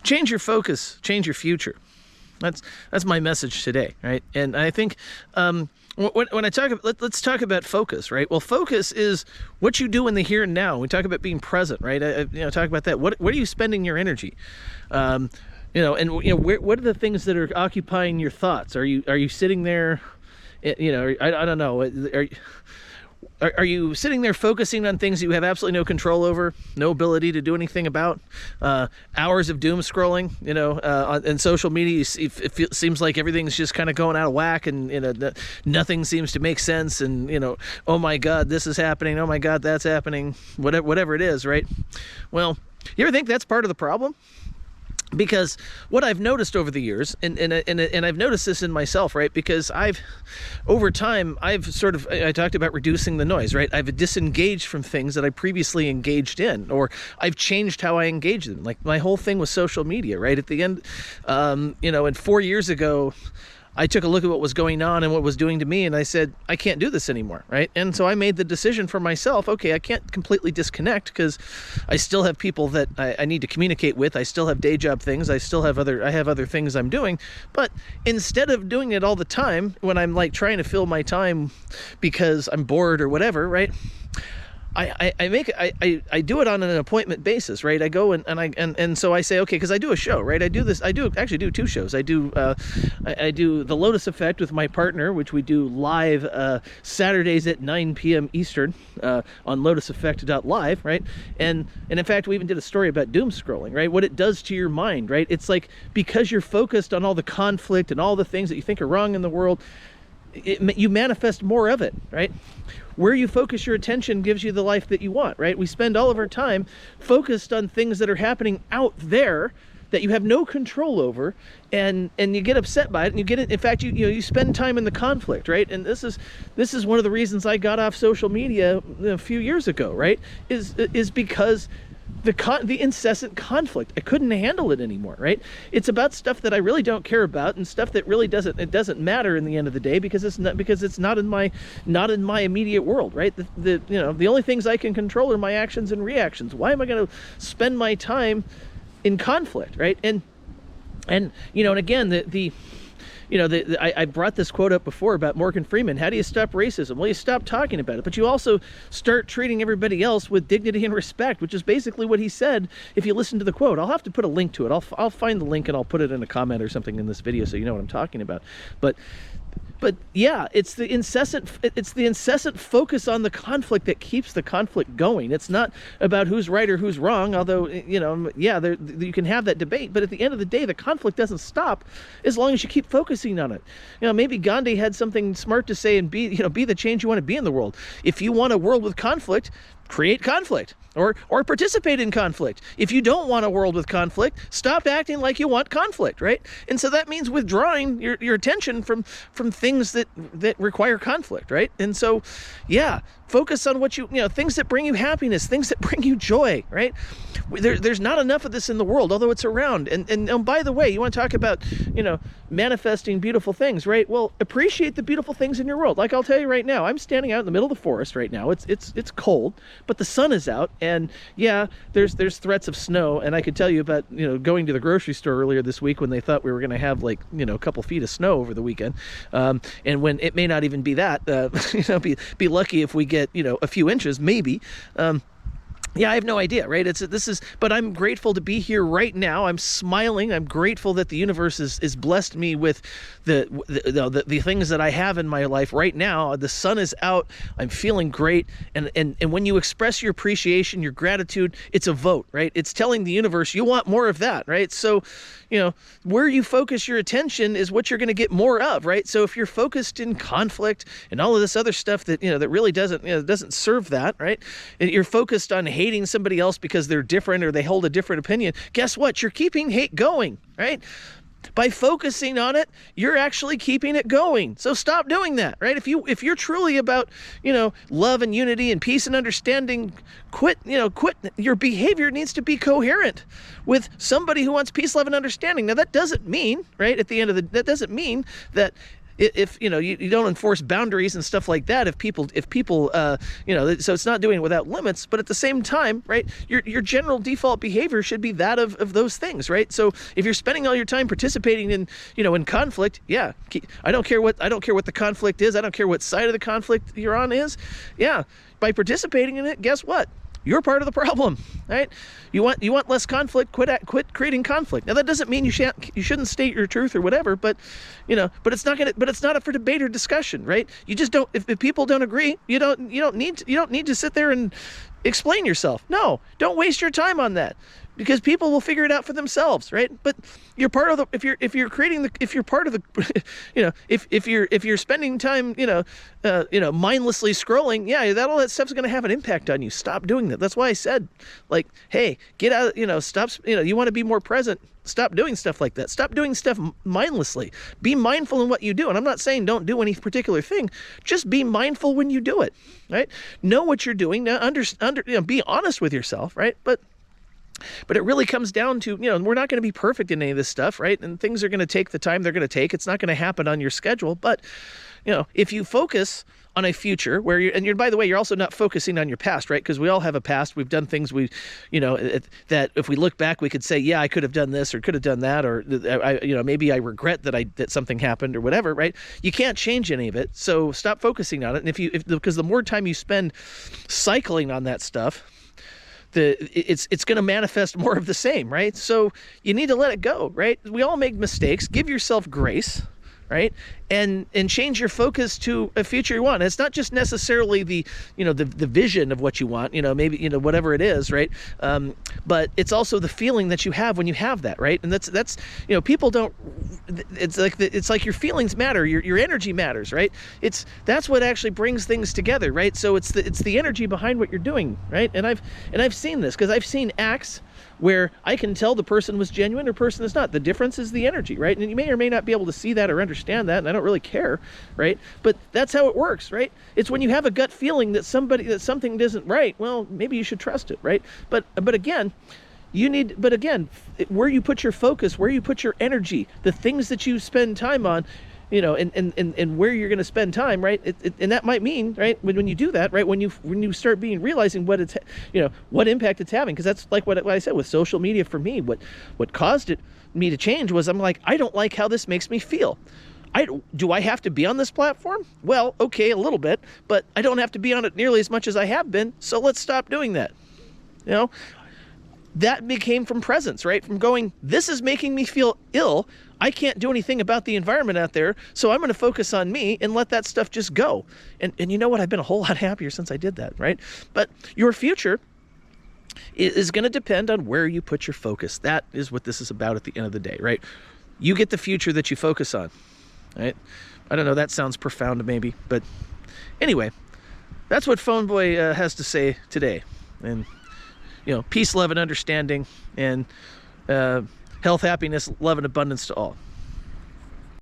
change your focus, change your future. That's my message today, right? And I think when I talk, let's talk about focus, right? Well, focus is what you do in the here and now. We talk about being present, right? Talk about that. What are you spending your energy? What are the things that are occupying your thoughts? Are you sitting there? I don't know. Are you sitting there focusing on things you have absolutely no control over, no ability to do anything about? Hours of doom scrolling, on social media, it seems like everything's just kind of going out of whack, and nothing seems to make sense. And oh my God, this is happening. Oh my God, that's happening. Whatever it is, right? Well, you ever think that's part of the problem? Because what I've noticed over the years, and I've noticed this in myself, right? Because over time, I talked about reducing the noise, right? I've disengaged from things that I previously engaged in, or I've changed how I engage them. Like my whole thing was social media, right? At the end, and 4 years ago, I took a look at what was going on and what was doing to me, and I said, I can't do this anymore, right? And so I made the decision for myself, okay, I can't completely disconnect because I still have people that I need to communicate with. I still have day job things. I have other things I'm doing. But instead of doing it all the time when I'm like trying to fill my time because I'm bored or whatever, right? I do it on an appointment basis, right? I go and so I say, okay, because I do a show, right? I actually do two shows. I do the Lotus Effect with my partner, which we do live Saturdays at 9 p.m. Eastern on lotuseffect.live, right? And in fact, we even did a story about doom scrolling, right? What it does to your mind, right? It's like, because you're focused on all the conflict and all the things that you think are wrong in the world, you manifest more of it, right? Where you focus your attention gives you the life that you want, right? We spend all of our time focused on things that are happening out there that you have no control over, and you get upset by it, and you get it. In fact, you spend time in the conflict, right? And this is one of the reasons I got off social media a few years ago, right? Is because the incessant conflict. I couldn't handle it anymore, right? It's about stuff that I really don't care about, and stuff that really doesn't matter in the end of the day, because it's not in my immediate world, right? The only things I can control are my actions and reactions. Why am I going to spend my time in conflict, right? And again, I brought this quote up before about Morgan Freeman. How do you stop racism? Well, you stop talking about it, but you also start treating everybody else with dignity and respect, which is basically what he said if you listen to the quote. I'll have to put a link to it. I'll find the link and I'll put it in a comment or something in this video so you know what I'm talking about. But yeah, it's the incessant focus on the conflict that keeps the conflict going. It's not about who's right or who's wrong, although, you can have that debate, but at the end of the day, the conflict doesn't stop as long as you keep focusing on it. Maybe Gandhi had something smart to say, and be the change you want to be in the world. If you want a world with conflict, create conflict, or participate in conflict. If you don't want a world with conflict, stop acting like you want conflict, right? And so that means withdrawing your attention from things that require conflict, right? And so, yeah, focus on what things that bring you happiness, things that bring you joy, right? There's not enough of this in the world, although it's around. And by the way, you want to talk about, manifesting beautiful things, right? Well, appreciate the beautiful things in your world. Like I'll tell you right now, I'm standing out in the middle of the forest right now. It's cold, but the sun is out, and yeah, there's threats of snow. And I could tell you about, going to the grocery store earlier this week when they thought we were going to have a couple feet of snow over the weekend. And when it may not even be that, be lucky if we get, a few inches, maybe. Yeah, I have no idea, right? But I'm grateful to be here right now. I'm smiling. I'm grateful that the universe is blessed me with the things that I have in my life right now. The sun is out. I'm feeling great. And when you express your appreciation, your gratitude, it's a vote, right? It's telling the universe you want more of that, right? So, where you focus your attention is what you're going to get more of, right? So if you're focused in conflict and all of this other stuff that, that really doesn't serve that, right? And you're focused on hating somebody else because they're different or they hold a different opinion. Guess what? You're keeping hate going, right? By focusing on it, you're actually keeping it going. So stop doing that, right? If you're truly about, love and unity and peace and understanding, quit. Your behavior needs to be coherent with somebody who wants peace, love, and understanding. Now that doesn't mean, right, that doesn't mean that if you don't enforce boundaries and stuff like that, if people so it's not doing it without limits, but at the same time, right, your general default behavior should be that of those things, right? So if you're spending all your time participating in conflict, yeah, I don't care what the conflict is, I don't care what side of the conflict you're on is, yeah, by participating in it, guess what? You're part of the problem, right? You want less conflict, quit creating conflict. Now that doesn't mean you shouldn't state your truth or whatever, but it's not up for debate or discussion, right? You just don't, if people don't agree, you don't need to sit there and explain yourself. No, don't waste your time on that, because people will figure it out for themselves, right? But you're part of the, if you're part of the, if you're spending time, mindlessly scrolling, yeah, all that stuff's going to have an impact on you. Stop doing that. That's why I said, like, hey, get out, stop, you want to be more present. Stop doing stuff like that. Stop doing stuff mindlessly. Be mindful in what you do. And I'm not saying don't do any particular thing. Just be mindful when you do it, right? Know what you're doing. Now, be honest with yourself, right? But it really comes down to, we're not going to be perfect in any of this stuff, right? And things are going to take the time they're going to take. It's not going to happen on your schedule. But, if you focus on a future where you're, by the way, you're also not focusing on your past, right? Because we all have a past. We've done things that if we look back, we could say, yeah, I could have done this or could have done that, or maybe I regret that something happened or whatever, right? You can't change any of it. So stop focusing on it. And because the more time you spend cycling on that stuff, it's going to manifest more of the same, right? So you need to let it go, right? We all make mistakes. Give yourself grace, right? And change your focus to a future you want. And it's not just necessarily the vision of what you want, maybe, whatever it is, right? But it's also the feeling that you have when you have that, right? And that's people don't, it's like your feelings matter, your energy matters, right? That's what actually brings things together, right? So it's the energy behind what you're doing, right? And I've seen this, because I've seen acts where I can tell the person was genuine or person is not. The difference is the energy, right? And you may or may not be able to see that or understand that, and I don't really care, right? But that's how it works, right? It's when you have a gut feeling that something isn't right, well, maybe you should trust it, right? But again, where you put your focus, where you put your energy, the things that you spend time on, and where you're going to spend time, right? And that might mean, right, when you do that, right, when you start realizing what what impact it's having, because that's like what I said with social media. For me, what caused me to change was, I'm like, I don't like how this makes me feel. Do I have to be on this platform? Well, okay, a little bit, but I don't have to be on it nearly as much as I have been. So let's stop doing that. That became from presence, right? From going, this is making me feel ill. I can't do anything about the environment out there, so I'm going to focus on me and let that stuff just go. And you know what? I've been a whole lot happier since I did that, right? But your future is going to depend on where you put your focus. That is what this is about at the end of the day, right? You get the future that you focus on, right? I don't know, that sounds profound maybe, but anyway, that's what Phoneboy has to say today. And peace, love, and understanding, and health, happiness, love, and abundance to all.